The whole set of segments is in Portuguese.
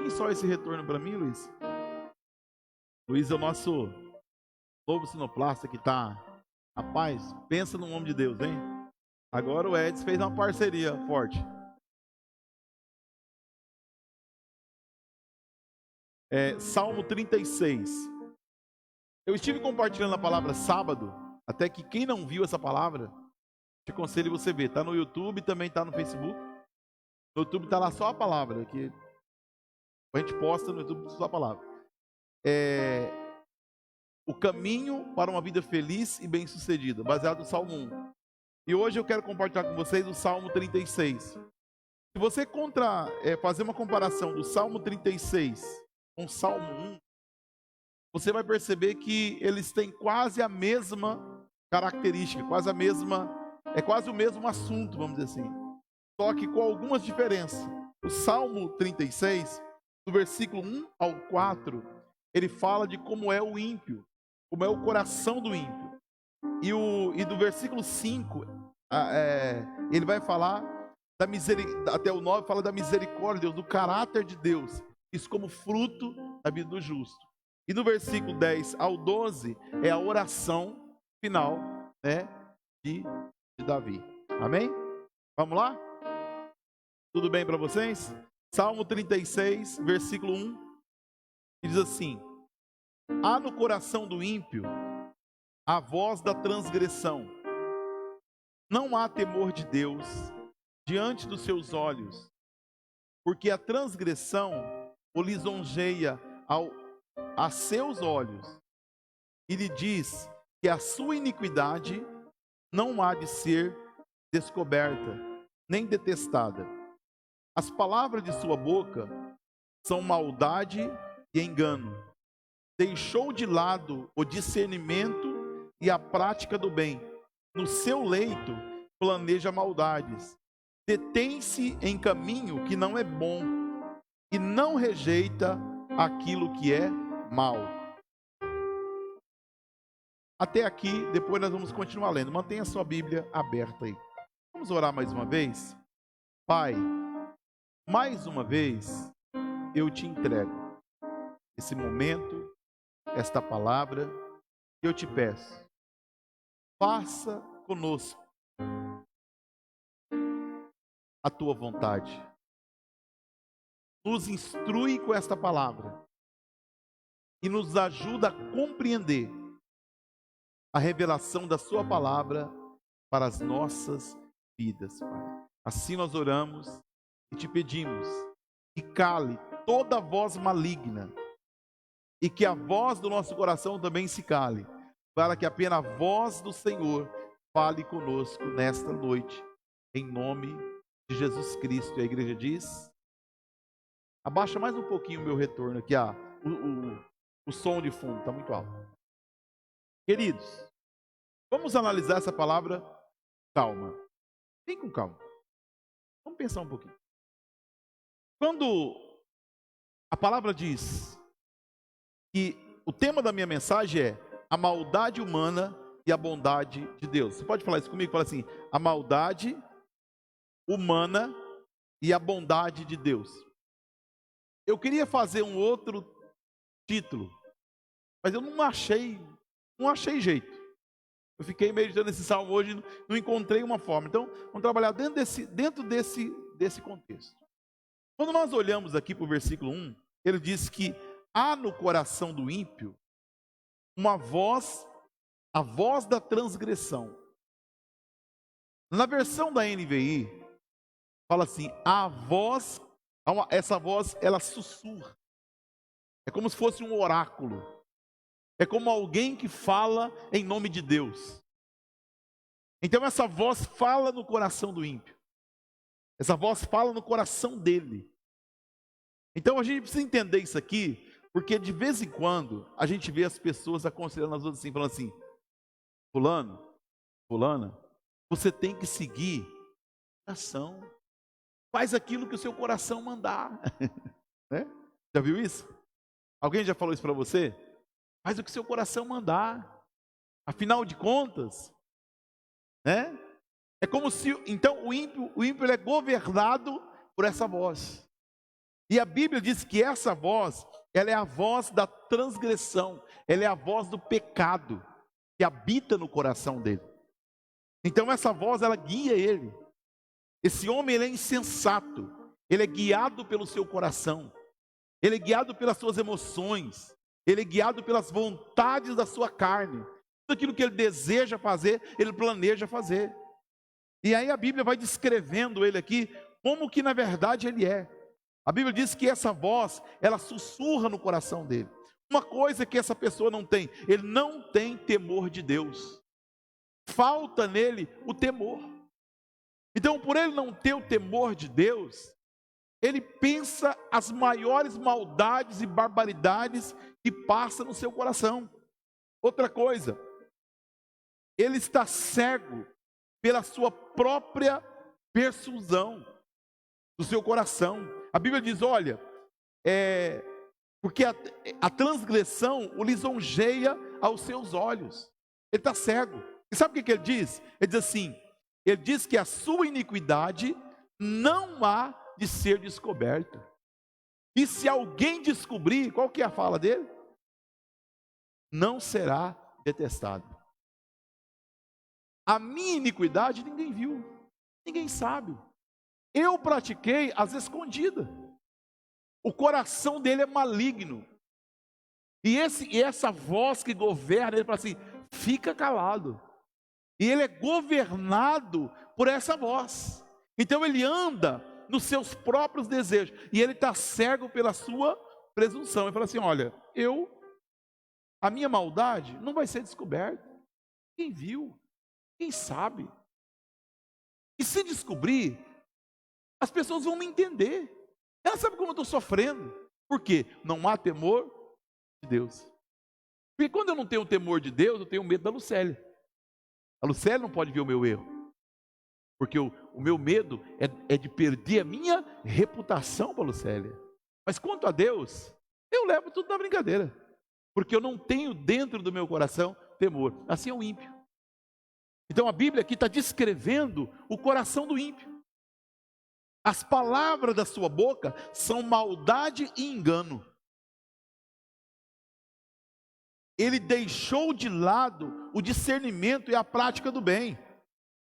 pouquinho só esse retorno para mim, Luiz. Luiz é o nosso novo sinoplasta que está... Rapaz, pensa no homem de Deus, hein? Agora o Edson fez uma parceria forte. Salmo 36. Eu estive compartilhando a palavra sábado, até que quem não viu essa palavra, te aconselho você ver. Está no YouTube, também está no Facebook. No YouTube está lá só a palavra, que a gente posta no YouTube só a palavra. O caminho para uma vida feliz e bem-sucedida, baseado no Salmo 1. E hoje eu quero compartilhar com vocês o Salmo 36. Se você fazer uma comparação do Salmo 36 com o Salmo 1, você vai perceber que eles têm quase a mesma característica, quase o mesmo assunto, vamos dizer assim. Só que com algumas diferenças. O Salmo 36, do versículo 1 ao 4, ele fala de como é o ímpio, como é o coração do ímpio. E do versículo 5, ele vai falar da misericórdia, até o 9 fala da misericórdia de Deus, do caráter de Deus, isso como fruto da vida do justo. E no versículo 10 ao 12 é a oração final, né, de Davi. Amém? Vamos lá? Tudo bem para vocês? Salmo 36, versículo 1, diz assim: há no coração do ímpio a voz da transgressão. Não há temor de Deus diante dos seus olhos, porque a transgressão o lisonjeia a seus olhos, e lhe diz que a sua iniquidade não há de ser descoberta, nem detestada. As palavras de sua boca são maldade e engano. Deixou de lado o discernimento e a prática do bem. No seu leito planeja maldades. Detém-se em caminho que não é bom e não rejeita aquilo que é mal. Até aqui, depois nós vamos continuar lendo. Mantenha a sua Bíblia aberta aí. Vamos orar mais uma vez? Pai, mais uma vez eu te entrego esse momento, esta palavra, e eu te peço, faça conosco a tua vontade. Nos instrui com esta palavra e nos ajuda a compreender a revelação da sua palavra para as nossas vidas, Pai. Assim nós oramos e te pedimos que cale toda voz maligna e que a voz do nosso coração também se cale, para que apenas a voz do Senhor fale conosco nesta noite, em nome de Jesus Cristo. E a igreja diz: abaixa mais um pouquinho o meu retorno aqui, o som de fundo está muito alto. Queridos, vamos analisar essa palavra. Calma, vem com calma, vamos pensar um pouquinho. Quando a palavra diz que o tema da minha mensagem é a maldade humana e a bondade de Deus. Você pode falar isso comigo? Fala assim: a maldade humana e a bondade de Deus. Eu queria fazer um outro título, mas eu não achei jeito. Eu fiquei meditando nesse salmo hoje, não encontrei uma forma. Então, vamos trabalhar dentro desse contexto. Quando nós olhamos aqui para o versículo 1, ele diz que há no coração do ímpio uma voz, a voz da transgressão. Na versão da NVI, fala assim: a voz, essa voz, ela sussurra. É como se fosse um oráculo. É como alguém que fala em nome de Deus. Então essa voz fala no coração do ímpio. Essa voz fala no coração dele. Então a gente precisa entender isso aqui, porque de vez em quando a gente vê as pessoas aconselhando as outras assim, falando assim: fulano, fulana, você tem que seguir a ação. Faz aquilo que o seu coração mandar. Né? Já viu isso? Alguém já falou isso para você? Faz o que o seu coração mandar. Afinal de contas, né? É como se, então, o ímpio ele é governado por essa voz. E a Bíblia diz que essa voz, ela é a voz da transgressão, ela é a voz do pecado que habita no coração dele. Então essa voz, ela guia ele. Esse homem, ele é insensato, ele é guiado pelo seu coração, ele é guiado pelas suas emoções, ele é guiado pelas vontades da sua carne. Tudo aquilo que ele deseja fazer, ele planeja fazer. E aí a Bíblia vai descrevendo ele aqui, como que na verdade ele é. A Bíblia diz que essa voz, ela sussurra no coração dele. Uma coisa que essa pessoa não tem, ele não tem temor de Deus. Falta nele o temor. Então, por ele não ter o temor de Deus, ele pensa as maiores maldades e barbaridades que passam no seu coração. Outra coisa, ele está cego pela sua própria persuasão do seu coração. A Bíblia diz, olha, porque a transgressão o lisonjeia aos seus olhos. Ele está cego. E sabe o que ele diz? Ele diz assim, ele diz que a sua iniquidade não há de ser descoberta. E se alguém descobrir, qual que é a fala dele? Não será detestado. A minha iniquidade ninguém viu, ninguém sabe. Eu pratiquei às escondidas. O coração dele é maligno. E essa voz que governa, ele fala assim, fica calado. E ele é governado por essa voz. Então ele anda nos seus próprios desejos. E ele está cego pela sua presunção. Ele fala assim, olha, a minha maldade não vai ser descoberta. Quem viu? Quem sabe? E se descobrir, as pessoas vão me entender. Ela sabe como eu estou sofrendo. Por quê? Não há temor de Deus. Porque quando eu não tenho temor de Deus, eu tenho medo da Lucélia. A Lucélia não pode ver o meu erro. Porque o meu medo é de perder a minha reputação para a Lucélia. Mas quanto a Deus, eu levo tudo na brincadeira. Porque eu não tenho dentro do meu coração temor. Assim é o ímpio. Então a Bíblia aqui está descrevendo o coração do ímpio. As palavras da sua boca são maldade e engano. Ele deixou de lado o discernimento e a prática do bem.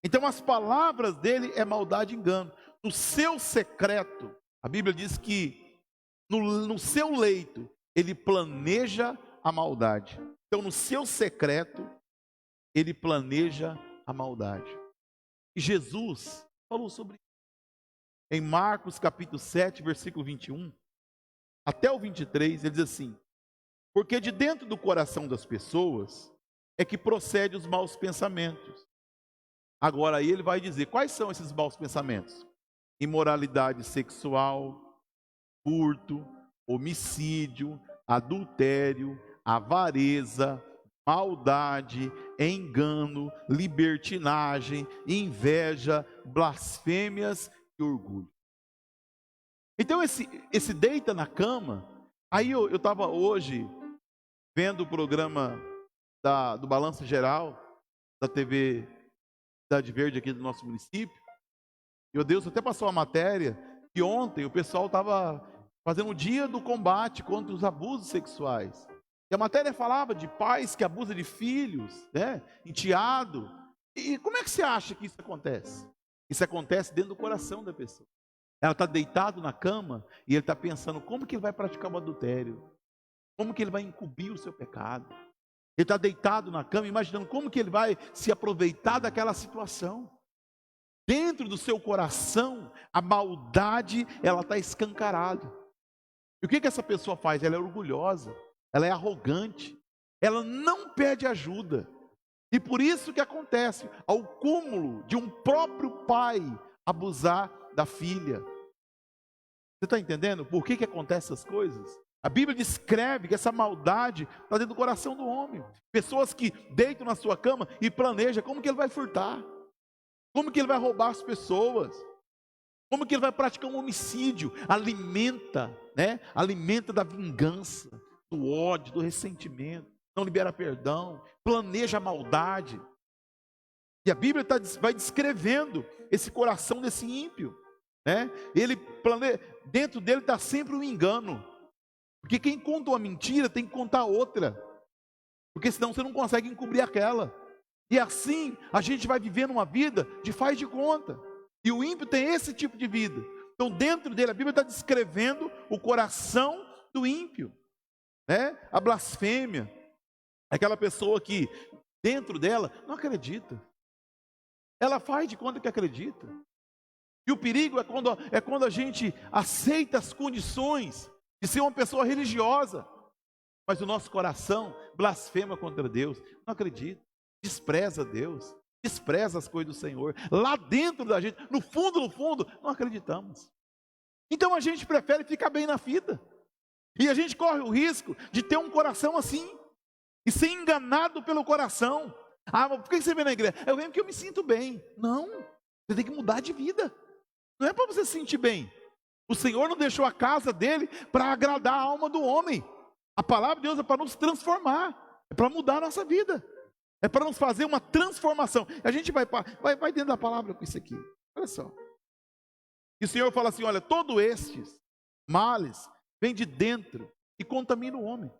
Então as palavras dele é maldade e engano. No seu secreto, a Bíblia diz que no seu leito ele planeja a maldade. Então no seu secreto ele planeja a maldade. E Jesus falou sobre isso. Em Marcos capítulo 7, versículo 21, até o 23, ele diz assim, porque de dentro do coração das pessoas é que procede os maus pensamentos. Agora aí ele vai dizer, quais são esses maus pensamentos? Imoralidade sexual, furto, homicídio, adultério, avareza, maldade, engano, libertinagem, inveja, blasfêmias e orgulho. Então esse deita na cama. Aí eu estava hoje vendo o programa do Balanço Geral da TV Cidade Verde aqui do nosso município. E o Deus até passou a matéria que ontem o pessoal estava fazendo o dia do combate contra os abusos sexuais. E a matéria falava de pais que abusam de filhos, né, enteado. E como é que você acha que isso acontece? Isso acontece dentro do coração da pessoa. Ela está deitada na cama e ele está pensando como que ele vai praticar o adultério, como que ele vai encobrir o seu pecado. Ele está deitado na cama imaginando como que ele vai se aproveitar daquela situação. Dentro do seu coração, a maldade, ela está escancarada. E o que essa pessoa faz? Ela é orgulhosa, ela é arrogante, ela não pede ajuda. E por isso que acontece ao cúmulo de um próprio pai abusar da filha. Você está entendendo por que acontecem essas coisas? A Bíblia descreve que essa maldade está dentro do coração do homem. Pessoas que deitam na sua cama e planejam como que ele vai furtar, como que ele vai roubar as pessoas, como que ele vai praticar um homicídio. Alimenta, né? Alimenta da vingança, do ódio, do ressentimento. Não libera perdão, planeja a maldade. E a Bíblia vai descrevendo esse coração desse ímpio. né? Dentro dele está sempre um engano. Porque quem conta uma mentira tem que contar outra. Porque senão você não consegue encobrir aquela. E assim a gente vai vivendo uma vida de faz de conta. E o ímpio tem esse tipo de vida. Então dentro dele, a Bíblia está descrevendo o coração do ímpio, né? A blasfêmia. Aquela pessoa que dentro dela não acredita. Ela faz de conta que acredita. E o perigo é quando a gente aceita as condições de ser uma pessoa religiosa, mas o nosso coração blasfema contra Deus, não acredita, despreza Deus, despreza as coisas do Senhor. Lá dentro da gente, no fundo, não acreditamos. Então a gente prefere ficar bem na vida. E a gente corre o risco de ter um coração assim, e ser enganado pelo coração. Ah, mas por que você vem na igreja? Eu venho porque eu me sinto bem. Não, você tem que mudar de vida. Não é para você se sentir bem. O Senhor não deixou a casa dele para agradar a alma do homem. A palavra de Deus é para nos transformar, é para mudar a nossa vida, é para nos fazer uma transformação. A gente vai dentro da palavra com isso aqui. Olha só. E o Senhor fala assim: olha, todos estes males vêm de dentro e contaminam o homem.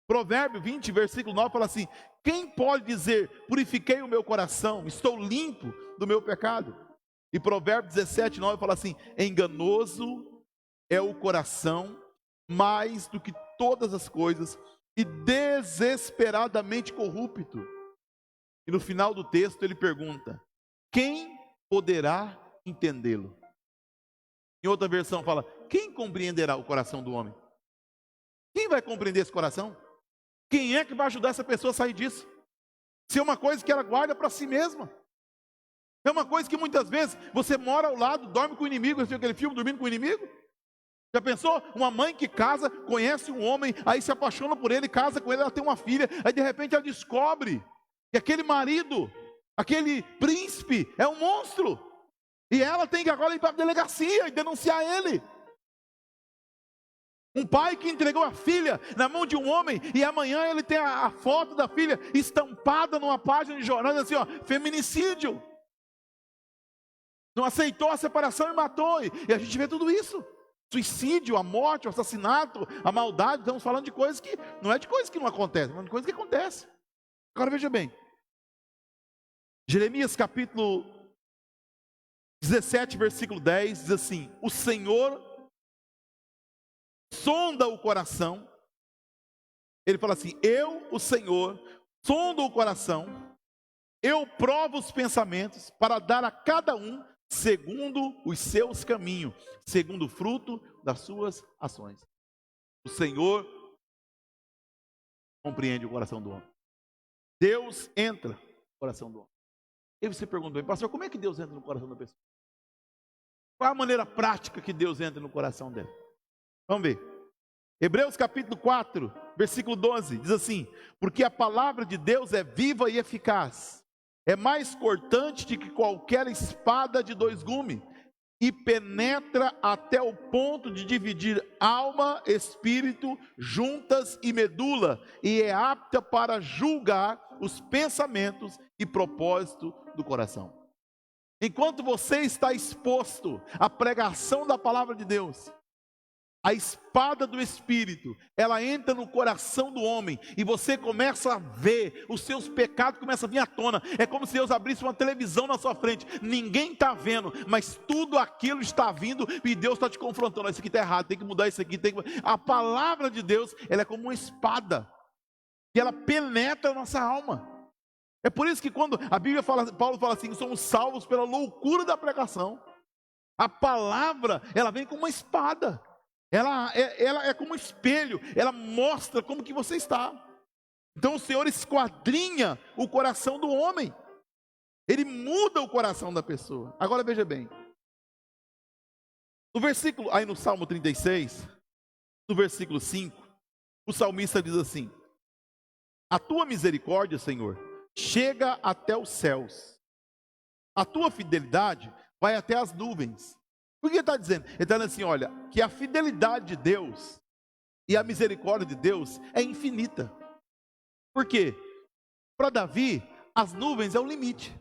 Provérbio 20, versículo 9 fala assim: quem pode dizer, purifiquei o meu coração, estou limpo do meu pecado? E Provérbio 17, 9 fala assim: enganoso é o coração mais do que todas as coisas, e desesperadamente corrupto. E no final do texto ele pergunta: quem poderá entendê-lo? Em outra versão fala: quem compreenderá o coração do homem? Quem vai compreender esse coração? Quem é que vai ajudar essa pessoa a sair disso? Se é uma coisa que ela guarda para si mesma. É uma coisa que muitas vezes você mora ao lado, dorme com o inimigo. Você viu aquele filme, Dormindo com o Inimigo? Já pensou? Uma mãe que casa, conhece um homem, aí se apaixona por ele, casa com ele, ela tem uma filha, aí de repente ela descobre que aquele marido, aquele príncipe é um monstro. E ela tem que agora ir para a delegacia e denunciar ele. Um pai que entregou a filha na mão de um homem, e amanhã ele tem a foto da filha estampada numa página de jornal, assim, ó, feminicídio. Não aceitou a separação e matou. E a gente vê tudo isso. Suicídio, a morte, o assassinato, a maldade. Estamos falando de coisas que não é de coisas que não acontecem, mas de coisas que acontecem. Agora veja bem. Jeremias capítulo 17, versículo 10 diz assim: o Senhor sonda o coração. Ele fala assim: eu, o Senhor, sondo o coração, eu provo os pensamentos para dar a cada um segundo os seus caminhos, segundo o fruto das suas ações. O Senhor compreende o coração do homem. Deus entra no coração do homem. E você perguntou: pastor, como é que Deus entra no coração da pessoa? Qual é a maneira prática que Deus entra no coração dela? Vamos ver. Hebreus capítulo 4, versículo 12, diz assim: porque a palavra de Deus é viva e eficaz, é mais cortante do que qualquer espada de dois gumes, e penetra até o ponto de dividir alma, espírito, juntas e medula, e é apta para julgar os pensamentos e propósitos do coração. Enquanto você está exposto à pregação da palavra de Deus, a espada do Espírito, ela entra no coração do homem, e você começa a ver, os seus pecados começam a vir à tona. É como se Deus abrisse uma televisão na sua frente, ninguém está vendo, mas tudo aquilo está vindo, e Deus está te confrontando: isso aqui está errado, tem que mudar isso aqui, A palavra de Deus, ela é como uma espada, e ela penetra a nossa alma. É por isso que quando a Bíblia fala, Paulo fala assim: somos salvos pela loucura da pregação. A palavra, ela vem como uma espada. Ela é como um espelho, ela mostra como que você está. Então o Senhor esquadrinha o coração do homem, Ele muda o coração da pessoa. Agora veja bem, no versículo, aí no Salmo 36, no versículo 5, o salmista diz assim: a tua misericórdia, Senhor, chega até os céus, a tua fidelidade vai até as nuvens. Por que ele está dizendo? Ele está dizendo assim: olha, que a fidelidade de Deus e a misericórdia de Deus é infinita. Por quê? Para Davi, as nuvens é o limite.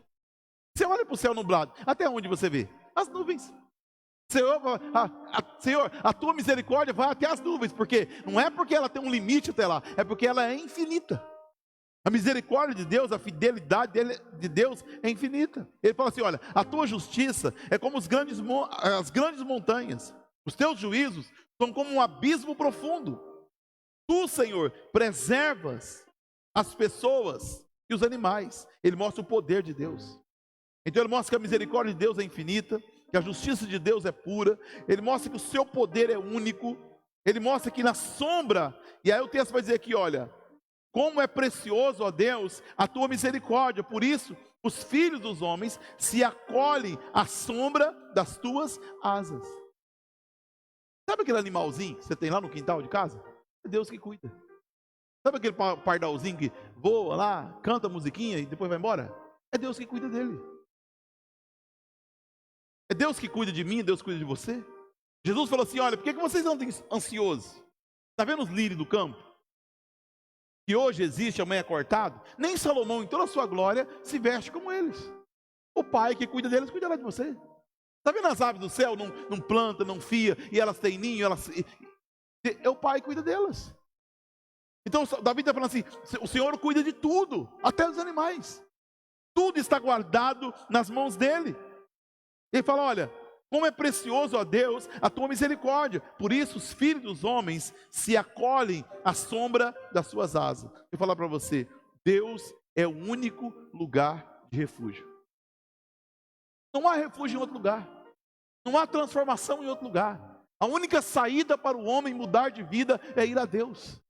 Você olha para o céu nublado, até onde você vê? As nuvens. Senhor, Senhor, a tua misericórdia vai até as nuvens, porque não é porque ela tem um limite até lá, é porque ela é infinita. A misericórdia de Deus, a fidelidade de Deus é infinita. Ele fala assim: olha, a tua justiça é como as grandes montanhas, os teus juízos são como um abismo profundo. Tu, Senhor, preservas as pessoas e os animais. Ele mostra o poder de Deus. Então ele mostra que a misericórdia de Deus é infinita, que a justiça de Deus é pura. Ele mostra que o seu poder é único. Ele mostra que na sombra, e aí o texto vai dizer aqui, olha, como é precioso, ó Deus, a tua misericórdia. Por isso, os filhos dos homens se acolhem à sombra das tuas asas. Sabe aquele animalzinho que você tem lá no quintal de casa? É Deus que cuida. Sabe aquele pardalzinho que voa lá, canta a musiquinha e depois vai embora? É Deus que cuida dele. É Deus que cuida de mim, Deus que cuida de você. Jesus falou assim: olha, por que vocês andam ansiosos? Está vendo os lírios do campo? Que hoje existe, amanhã é cortado? Nem Salomão, em toda a sua glória, se veste como eles. O Pai que cuida deles, cuidará de você. Está vendo as aves do céu? Não planta, não fia, e elas têm ninho, é o Pai que cuida delas. Então Davi está falando assim: o Senhor cuida de tudo, até dos animais. Tudo está guardado nas mãos dele. Ele fala: olha, como é precioso, ó Deus, a tua misericórdia. Por isso os filhos dos homens se acolhem à sombra das suas asas. Eu vou falar para você: Deus é o único lugar de refúgio. Não há refúgio em outro lugar. Não há transformação em outro lugar. A única saída para o homem mudar de vida é ir a Deus.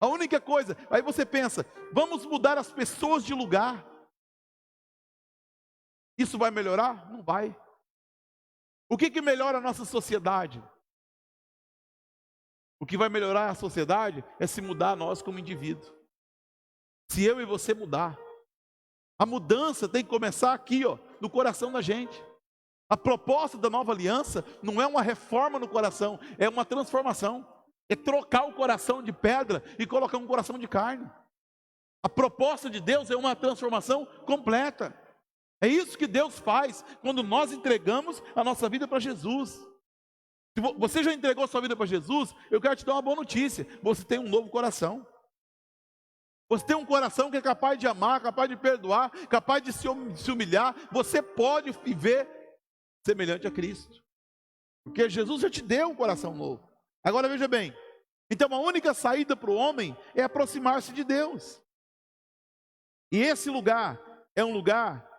A única coisa, aí você pensa, vamos mudar as pessoas de lugar. Isso vai melhorar? Não vai. O que melhora a nossa sociedade? O que vai melhorar a sociedade é se mudar nós como indivíduo. Se eu e você mudar. A mudança tem que começar aqui, ó, no coração da gente. A proposta da nova aliança não é uma reforma no coração, é uma transformação. É trocar o coração de pedra e colocar um coração de carne. A proposta de Deus é uma transformação completa. É isso que Deus faz quando nós entregamos a nossa vida para Jesus. Se você já entregou a sua vida para Jesus, eu quero te dar uma boa notícia: você tem um novo coração. Você tem um coração que é capaz de amar, capaz de perdoar, capaz de se humilhar. Você pode viver semelhante a Cristo, porque Jesus já te deu um coração novo. Agora veja bem, então a única saída para o homem é aproximar-se de Deus. E esse lugar é um lugar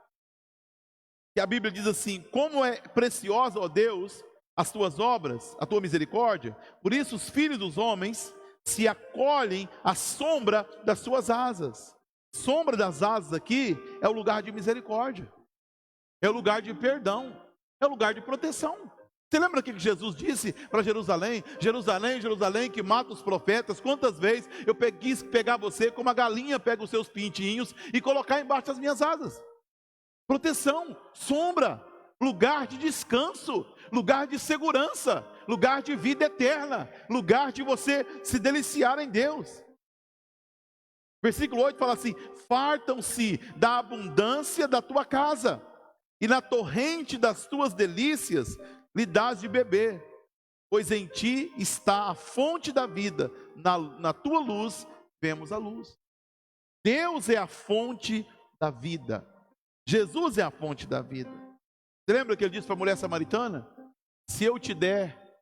que a Bíblia diz assim: como é preciosa, ó Deus, as tuas obras, a tua misericórdia. Por isso os filhos dos homens se acolhem à sombra das suas asas. Sombra das asas aqui é o lugar de misericórdia, é o lugar de perdão, é o lugar de proteção. Você lembra o que Jesus disse para Jerusalém? Jerusalém, Jerusalém, que mata os profetas. Quantas vezes eu quis pegar você como a galinha pega os seus pintinhos e colocar embaixo das minhas asas. Proteção, sombra, lugar de descanso, lugar de segurança, lugar de vida eterna, lugar de você se deliciar em Deus. Versículo 8 fala assim: fartam-se da abundância da tua casa, e na torrente das tuas delícias lhe dás de beber, pois em ti está a fonte da vida, na tua luz vemos a luz. Deus é a fonte da vida, Jesus é a fonte da vida. Você lembra que ele disse para a mulher samaritana? Se eu te der,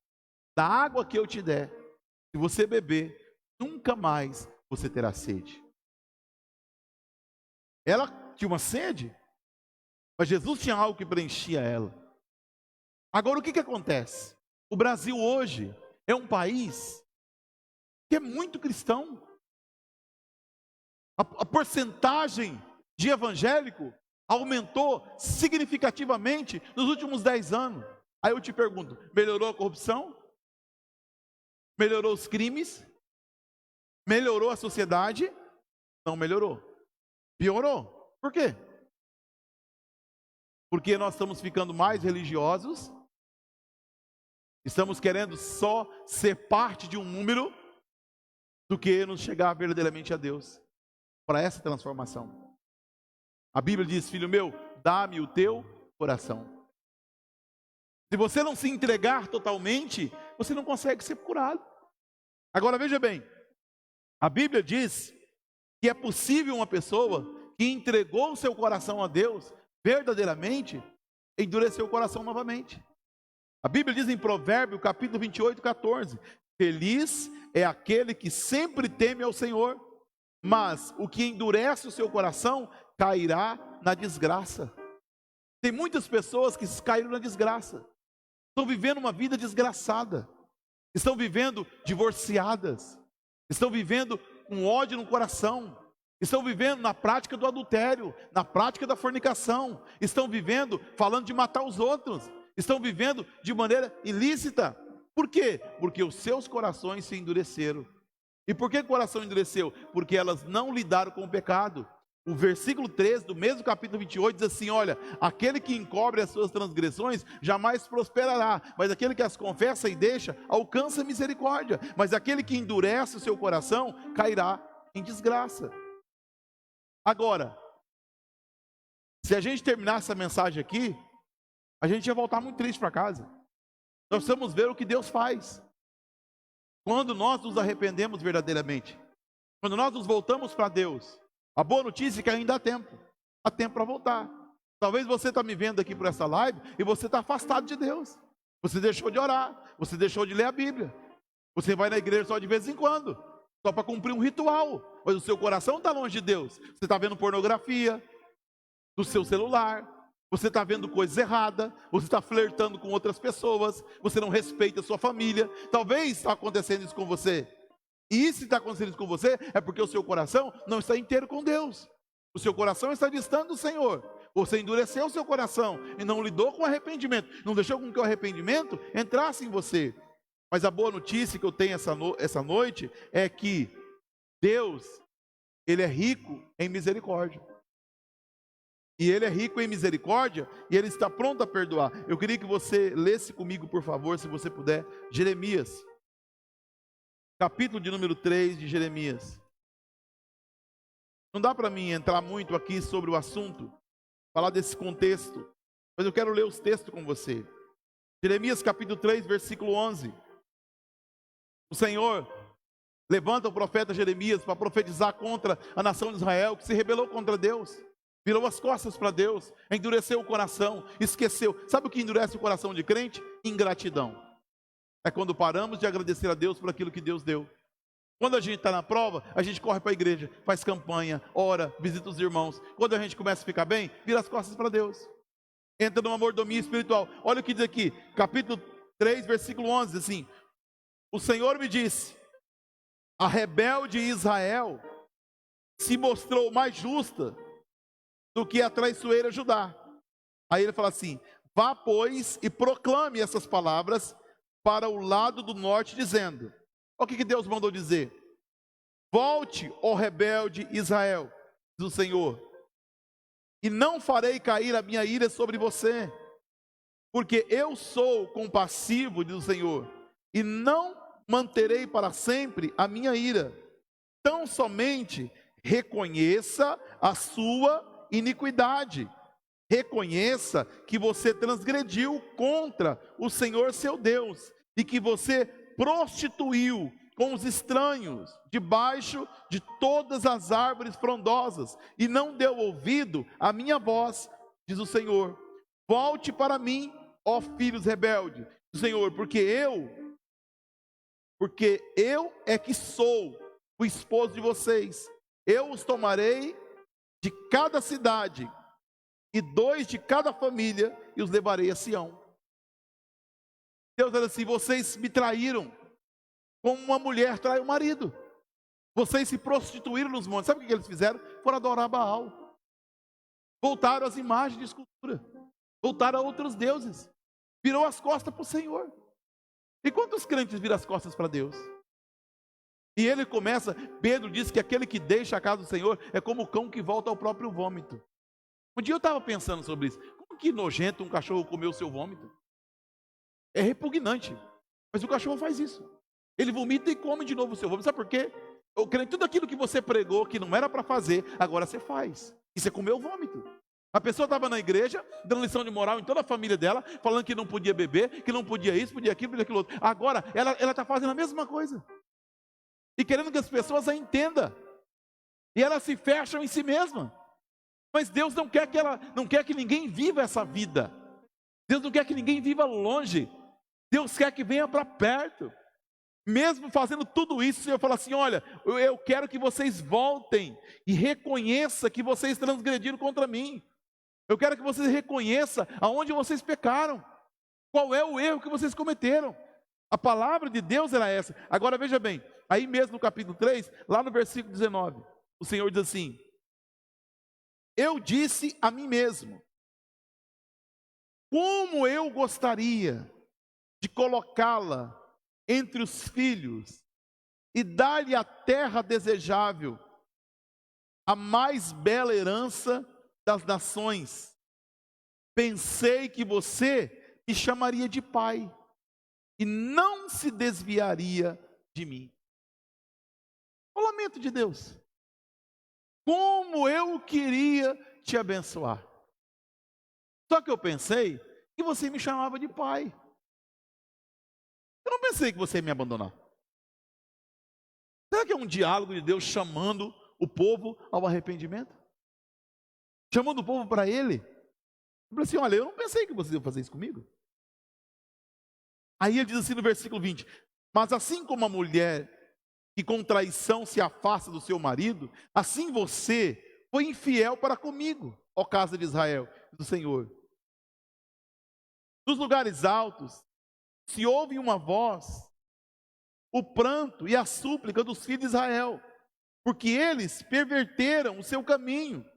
da água que eu te der, se você beber, nunca mais você terá sede. Ela tinha uma sede, mas Jesus tinha algo que preenchia ela. Agora o que acontece? O Brasil hoje é um país que é muito cristão. A porcentagem de evangélico aumentou significativamente nos últimos 10 anos. Aí eu te pergunto, melhorou a corrupção? Melhorou os crimes? Melhorou a sociedade? Não melhorou. Piorou. Por quê? Porque nós estamos ficando mais religiosos, estamos querendo só ser parte de um número, do que nos chegar verdadeiramente a Deus, para essa transformação. A Bíblia diz: filho meu, dá-me o teu coração. Se você não se entregar totalmente, você não consegue ser curado. Agora veja bem, a Bíblia diz que é possível uma pessoa que entregou o seu coração a Deus verdadeiramente, endurecer o coração novamente. A Bíblia diz em Provérbio, capítulo 28, 14: feliz é aquele que sempre teme ao Senhor, mas o que endurece o seu coração cairá na desgraça. Tem muitas pessoas que caíram na desgraça, estão vivendo uma vida desgraçada, estão vivendo divorciadas, estão vivendo com ódio no coração, estão vivendo na prática do adultério, na prática da fornicação, estão vivendo falando de matar os outros, estão vivendo de maneira ilícita. Por quê? Porque os seus corações se endureceram. E por que o coração endureceu? Porque elas não lidaram com o pecado. O versículo 13 do mesmo capítulo 28 diz assim: olha, aquele que encobre as suas transgressões jamais prosperará, mas aquele que as confessa e deixa, alcança misericórdia. Mas aquele que endurece o seu coração, cairá em desgraça. Agora, se a gente terminar essa mensagem aqui, a gente ia voltar muito triste para casa. Nós precisamos ver o que Deus faz quando nós nos arrependemos verdadeiramente, quando nós nos voltamos para Deus. A boa notícia é que ainda há tempo para voltar. Talvez você está me vendo aqui por essa live e você está afastado de Deus, você deixou de orar, você deixou de ler a Bíblia, você vai na igreja só de vez em quando, só para cumprir um ritual, mas o seu coração está longe de Deus. Você está vendo pornografia no seu celular, você está vendo coisas erradas, você está flertando com outras pessoas, você não respeita a sua família. Talvez está acontecendo isso com você. E se está acontecendo isso com você, é porque o seu coração não está inteiro com Deus. O seu coração está distante do Senhor. Você endureceu o seu coração e não lidou com o arrependimento, não deixou com que o arrependimento entrasse em você. Mas a boa notícia que eu tenho essa noite é que Deus, Ele é rico em misericórdia. E Ele é rico em misericórdia e Ele está pronto a perdoar. Eu queria que você lesse comigo, por favor, se você puder, Jeremias. Capítulo de número 3 de Jeremias. Não dá para mim entrar muito aqui sobre o assunto, falar desse contexto, mas eu quero ler os textos com você. Jeremias capítulo 3, versículo 11. O Senhor levanta o profeta Jeremias para profetizar contra a nação de Israel, que se rebelou contra Deus, virou as costas para Deus, endureceu o coração, esqueceu. Sabe o que endurece o coração de crente? Ingratidão. É quando paramos de agradecer a Deus por aquilo que Deus deu. Quando a gente está na prova, a gente corre para a igreja, faz campanha, ora, visita os irmãos. Quando a gente começa a ficar bem, vira as costas para Deus, entra numa mordomia espiritual. Olha o que diz aqui, capítulo 3, versículo 11, assim: o Senhor me disse, a rebelde Israel se mostrou mais justa do que a traiçoeira Judá. Aí ele fala assim: vá, pois, e proclame essas palavras para o lado do norte, dizendo... Olha o que Deus mandou dizer: volte, ó rebelde Israel, diz o Senhor, e não farei cair a minha ira sobre você, porque eu sou compassivo, diz o Senhor, e não manterei para sempre a minha ira. Tão somente reconheça a sua iniquidade, reconheça que você transgrediu contra o Senhor seu Deus, e que você prostituiu com os estranhos debaixo de todas as árvores frondosas, e não deu ouvido à minha voz, diz o Senhor. Volte para mim, ó filhos rebeldes, diz o Senhor, porque eu é que sou o esposo de vocês. Eu os tomarei de cada cidade, e 2 de cada família, e os levarei a Sião. Deus diz assim: vocês me traíram como uma mulher trai o marido. Vocês se prostituíram nos montes. Sabe o que eles fizeram? Foram adorar Baal. Voltaram às imagens de escultura. Voltaram a outros deuses. Virou as costas para o Senhor. E quantos crentes viram as costas para Deus? E ele começa, Pedro diz que aquele que deixa a casa do Senhor é como o cão que volta ao próprio vômito. Um dia eu estava pensando sobre isso. Como que nojento um cachorro comer o seu vômito? É repugnante, mas o cachorro faz isso. Ele vomita e come de novo o seu vômito. Sabe por quê? Eu creio que tudo aquilo que você pregou que não era para fazer, agora você faz. E você comeu o vômito. A pessoa estava na igreja, dando lição de moral em toda a família dela, falando que não podia beber, que não podia isso, podia aquilo, podia aquilo outro. Agora, ela está fazendo a mesma coisa. E querendo que as pessoas a entendam. E elas se fecham em si mesma. Mas Deus não quer que ninguém viva essa vida. Deus não quer que ninguém viva longe. Deus quer que venha para perto. Mesmo fazendo tudo isso, o Senhor fala assim: olha, eu quero que vocês voltem e reconheçam que vocês transgrediram contra mim. Eu quero que vocês reconheçam aonde vocês pecaram. Qual é o erro que vocês cometeram. A palavra de Deus era essa. Agora veja bem, aí mesmo no capítulo 3, lá no versículo 19, o Senhor diz assim: eu disse a mim mesmo, como eu gostaria de colocá-la entre os filhos e dar-lhe a terra desejável, a mais bela herança das nações. Pensei que você me chamaria de pai e não se desviaria de mim. O lamento de Deus. Como eu queria te abençoar. Só que eu pensei que você me chamava de pai. Eu não pensei que você ia me abandonar. Será que é um diálogo de Deus chamando o povo ao arrependimento? Chamando o povo para Ele? Eu falei assim: olha, eu não pensei que você ia fazer isso comigo. Aí ele diz assim no versículo 20: mas assim como a mulher que com traição se afasta do seu marido, assim você foi infiel para comigo, ó casa de Israel, do Senhor. Dos lugares altos se ouve uma voz, o pranto e a súplica dos filhos de Israel, porque eles perverteram o seu caminho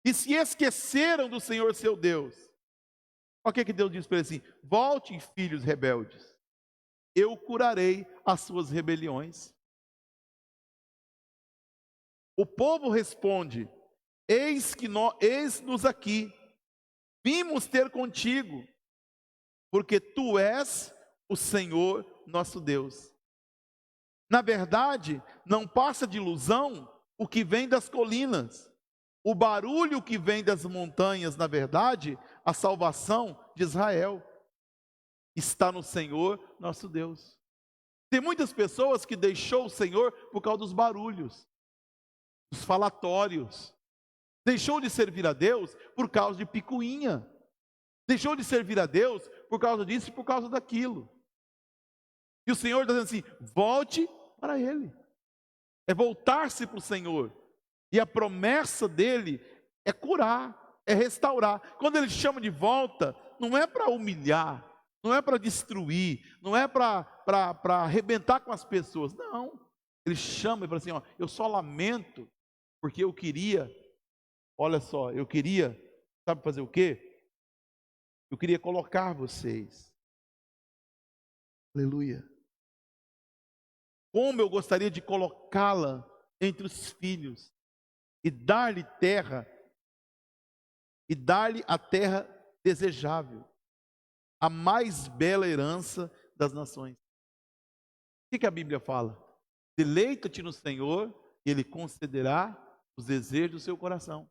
e se esqueceram do Senhor seu Deus. Olha o que Deus diz para ele assim: volte, filhos rebeldes, eu curarei as suas rebeliões. O povo responde: eis-nos aqui, vimos ter contigo, porque tu és o Senhor nosso Deus. Na verdade, não passa de ilusão o que vem das colinas, o barulho que vem das montanhas. Na verdade, a salvação de Israel está no Senhor nosso Deus. Tem muitas pessoas que deixou o Senhor por causa dos barulhos, dos falatórios. Deixou de servir a Deus por causa de picuinha. Deixou de servir a Deus por causa disso e por causa daquilo. E o Senhor está dizendo assim: volte para Ele. É voltar-se para o Senhor. E a promessa dEle é curar, é restaurar. Quando Ele chama de volta, não é para humilhar, não é para destruir, não é para arrebentar com as pessoas. Não. Ele chama e fala assim: ó, eu só lamento porque eu queria, olha só, eu queria, sabe fazer o quê? Eu queria colocar vocês. Aleluia. Como eu gostaria de colocá-la entre os filhos e dar-lhe terra, e dar-lhe a terra desejável, a mais bela herança das nações. O que a Bíblia fala? Deleita-te no Senhor e Ele concederá os desejos do seu coração.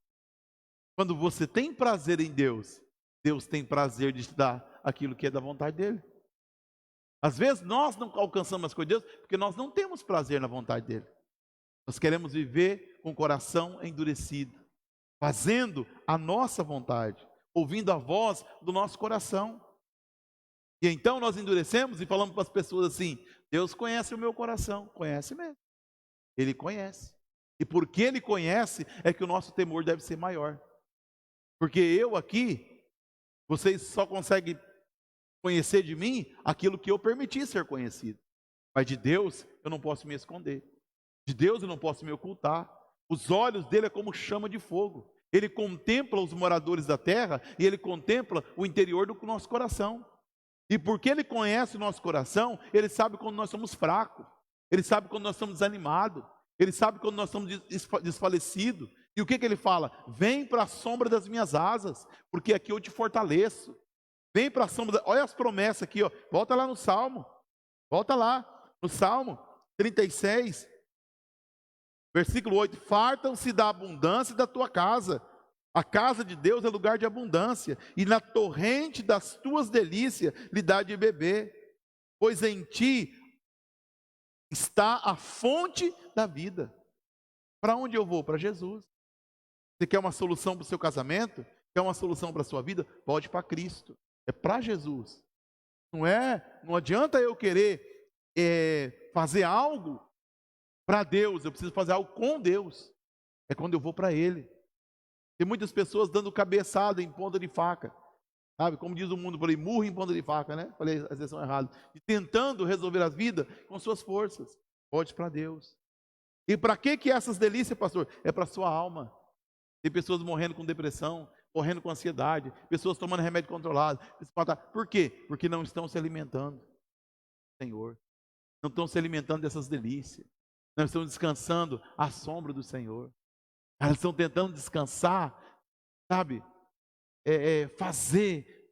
Quando você tem prazer em Deus, Deus tem prazer de te dar aquilo que é da vontade dEle. Às vezes nós não alcançamos as coisas de Deus porque nós não temos prazer na vontade dEle. Nós queremos viver com o coração endurecido, fazendo a nossa vontade, ouvindo a voz do nosso coração. E então nós endurecemos e falamos para as pessoas assim: Deus conhece o meu coração. Conhece mesmo. Ele conhece. E porque Ele conhece é que o nosso temor deve ser maior. Porque eu aqui, vocês só conseguem conhecer de mim aquilo que eu permiti ser conhecido. Mas de Deus eu não posso me esconder. De Deus eu não posso me ocultar. Os olhos dele é como chama de fogo. Ele contempla os moradores da terra e Ele contempla o interior do nosso coração. E porque Ele conhece o nosso coração, Ele sabe quando nós somos fracos. Ele sabe quando nós estamos desanimados. Ele sabe quando nós estamos desfalecidos. E o que Ele fala? Vem para a sombra das minhas asas, porque aqui eu te fortaleço. Vem para a sombra, olha as promessas aqui, ó. Volta lá no Salmo. Volta lá no Salmo 36, versículo 8. Fartam-se da abundância da tua casa, A casa de Deus é lugar de abundância, e na torrente das tuas delícias lhe dá de beber, pois em ti está a fonte da vida. Para onde eu vou? Para Jesus. Você quer uma solução para o seu casamento? Quer uma solução para a sua vida? Pode ir para Cristo. É para Jesus. Não adianta eu querer fazer algo para Deus. Eu preciso fazer algo com Deus. É quando eu vou para Ele. Tem muitas pessoas dando cabeçada em ponta de faca. Sabe? Como diz o mundo por aí, murro em ponta de faca, né? Falei a expressão errada. E tentando resolver a vida com suas forças. Pode para Deus. E para que essas delícias, pastor? É para a sua alma. Tem pessoas morrendo com depressão, morrendo com ansiedade, pessoas tomando remédio controlado. Por quê? Porque não estão se alimentando do Senhor. Não estão se alimentando dessas delícias. Não estão descansando à sombra do Senhor. Elas estão tentando descansar, sabe? Fazer.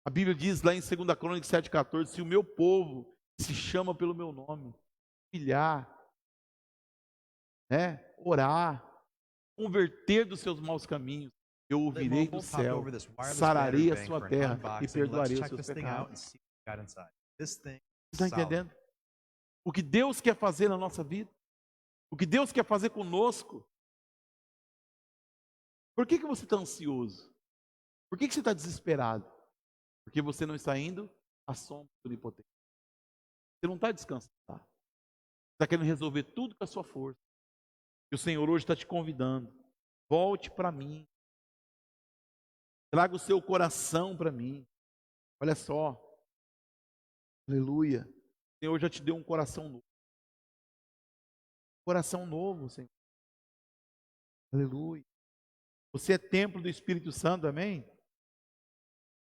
A Bíblia diz lá em 2 Crônicas 7,14, se o meu povo se chama pelo meu nome, pilhar, orar, converter dos seus maus caminhos, eu ouvirei do céu, sararei a sua terra e perdoarei os seus pecados. Você está entendendo? O que Deus quer fazer na nossa vida, o que Deus quer fazer conosco. Por que você está ansioso? Por que você está desesperado? Porque você não está indo à sombra do Onipotente. Você não está descansando. Você está querendo resolver tudo com a sua força. E o Senhor hoje está te convidando. Volte para mim. Traga o seu coração para mim. Olha só. Aleluia. O Senhor já te deu um coração novo. Coração novo, Senhor. Aleluia. Você é templo do Espírito Santo, amém?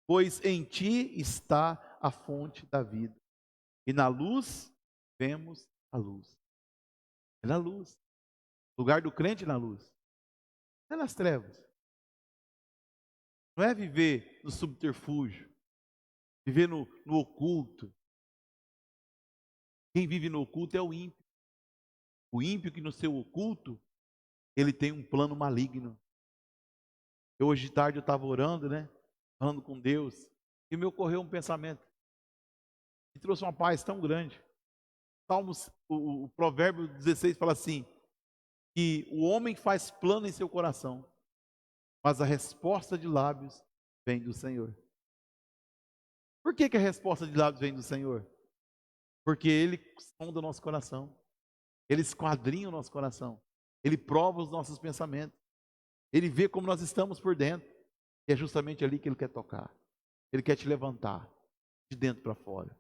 Pois em ti está a fonte da vida. E na luz vemos a luz. É na luz. O lugar do crente é na luz. Não é nas trevas. Não é viver no subterfúgio. Viver no oculto. Quem vive no oculto é o ímpio. O ímpio que no seu oculto, ele tem um plano maligno. Hoje de tarde eu estava orando, falando com Deus, e me ocorreu um pensamento. Me trouxe uma paz tão grande. Salmos, o provérbio 16 fala assim, que o homem faz plano em seu coração, mas a resposta de lábios vem do Senhor. Por que a resposta de lábios vem do Senhor? Porque Ele sonda o nosso coração. Ele esquadrinha o nosso coração. Ele prova os nossos pensamentos. Ele vê como nós estamos por dentro. E é justamente ali que Ele quer tocar. Ele quer te levantar de dentro para fora.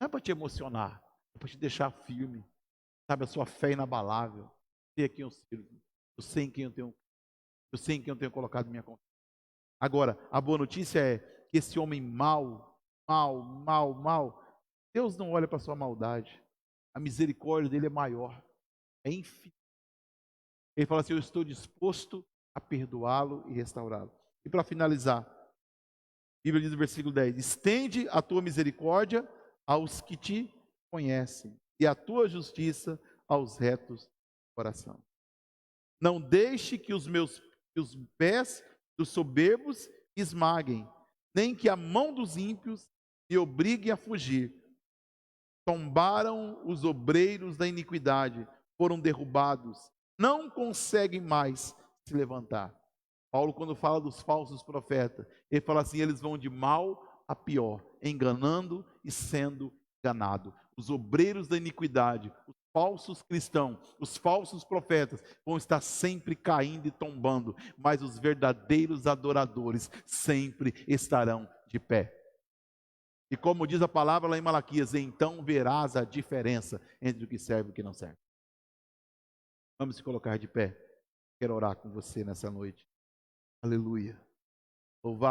Não é para te emocionar, é para te deixar firme. Sabe, a sua fé inabalável. Sei a quem eu sirvo. Eu sei em quem eu tenho. Eu sei em quem eu tenho colocado minha confiança. Agora, a boa notícia é que esse homem mau, Deus não olha para a sua maldade. A misericórdia dele é maior. É infinita. Ele fala assim, eu estou disposto a perdoá-lo e restaurá-lo. E para finalizar, a Bíblia diz no versículo 10, estende a tua misericórdia aos que te conhecem e a tua justiça aos retos do coração. Não deixe que os pés dos soberbos esmaguem, nem que a mão dos ímpios me obrigue a fugir. Tombaram os obreiros da iniquidade, foram derrubados, não conseguem mais se levantar. Paulo, quando fala dos falsos profetas, ele fala assim, eles vão de mal a pior, enganando e sendo enganado. Os obreiros da iniquidade, os falsos cristãos, os falsos profetas vão estar sempre caindo e tombando, mas os verdadeiros adoradores sempre estarão de pé. E como diz a palavra lá em Malaquias, então verás a diferença entre o que serve e o que não serve. Vamos se colocar de pé. Quero orar com você nessa noite. Aleluia. Louvado.